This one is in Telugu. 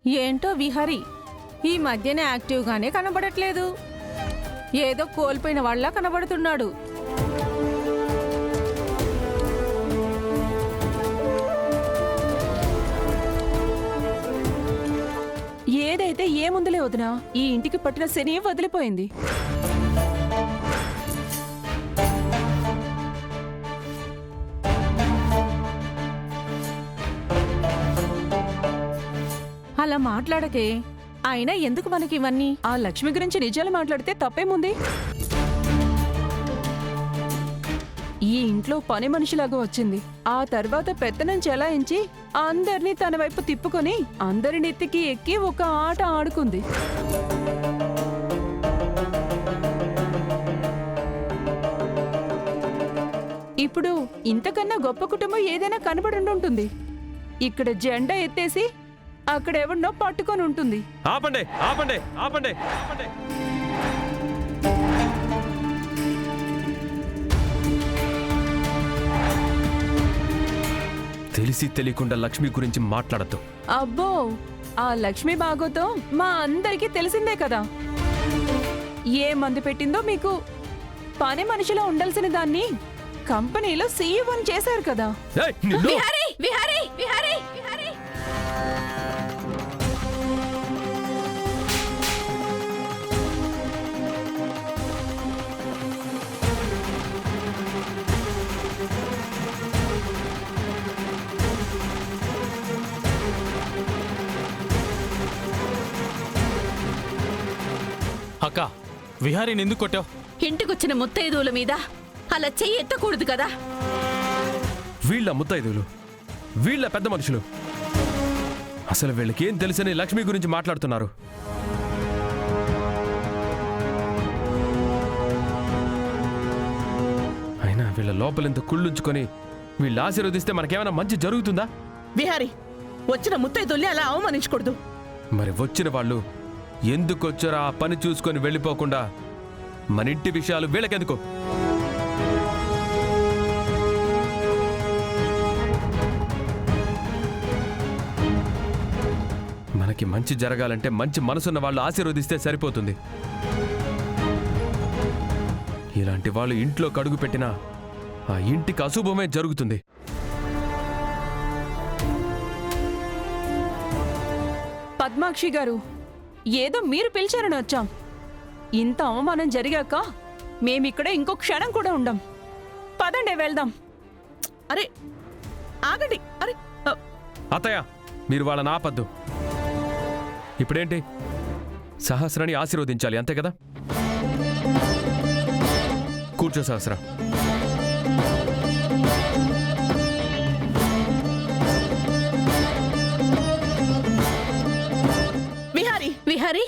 ఏంటో విహారీ ఈ మధ్యనే యాక్టివ్గానే కనబడట్లేదు. ఏదో కోల్పోయిన వాళ్ళ కనబడుతున్నాడు. ఏదైతే ఏముందులే వదినా, ఈ ఇంటికి పట్టిన శని వదిలిపోయింది. అలా మాట్లాడకే. అయినా ఎందుకు మనకి ఇవన్నీ? ఆ లక్ష్మి గురించి నిజాలు మాట్లాడితే తప్పేముంది? ఈ ఇంట్లో పని మనిషిలాగా వచ్చింది. ఆ తర్వాత పెత్తనం చెలాయించి అందరినీ తన వైపు తిప్పుకొని అందరి నెత్తికి ఎక్కి ఒక ఆట ఆడుకుంది. ఇప్పుడు ఇంతకన్నా గొప్ప కుటుంబం ఏదైనా కనబడుంటుంది. ఇక్కడ జెండా ఎత్తేసి అక్కడెవరినో పట్టుకొని ఉంటుంది. ఆపండి ఆపండి ఆపండి ఆపండి. తెలిసి తెలియకుండా లక్ష్మి గురించి మాట్లాడద్దు. అబ్బో, ఆ లక్ష్మి బాగోతో మా అందరికీ తెలిసిందే కదా. ఏ మందు పెట్టిందో మీకు. పని మనిషిలో ఉండాల్సిన దాన్ని కంపెనీలో సీఈఓని చేశారు కదా. ఏయ్, నిన్ను! విహారీ విహారీ విహారీ విహారీ అక్క, విహారీని ఎందుకు కొట్టావు? ఇంటికొచ్చిన ముత్తైదువుల మీద అలా చెయ్యి ఎత్తకూడదు కదా. వీళ్ళ ముత్తైదువులు, వీళ్ళ పెద్ద మనుషులు. అసలు వీళ్ళకి ఏం తెలుసని లక్ష్మి గురించి మాట్లాడుతున్నారు. అయినా వీళ్ళ లోపలింత కుళ్ళుంచుకొని వీళ్ళు ఆశీర్వదిస్తే మనకేమైనా మంచి జరుగుతుందా? విహారీ, వచ్చిన ముత్తైదుల్ని అలా అవమానించకూడదు. మరి వచ్చిన వాళ్ళు ఎందుకొచ్చారో ఆ పని చూసుకొని వెళ్ళిపోకుండా మన ఇంటి విషయాలు వీళ్ళకెందుకు? మనకి మంచి జరగాలంటే మంచి మనసున్న వాళ్ళు ఆశీర్వదిస్తే సరిపోతుంది. ఇలాంటి వాళ్ళు ఇంట్లో కడుగు పెట్టినా ఆ ఇంటికి అశుభమే జరుగుతుంది. పద్మాక్షి గారు, ఏదో మీరు పిలిచారని వచ్చాం. ఇంత అవమానం జరిగాక మేమిక్కడ ఇంకో క్షణం కూడా ఉండం. పదండి వెళ్దాం. అరే ఆగండి. అరే అత్తయ్య, మీరు వాళ్ళని ఆపద్దు. ఇప్పుడేంటి, సహస్రాన్ని ఆశీర్వదించాలి అంతే కదా? కూర్చో సహస్ర. విహారీ విహారీ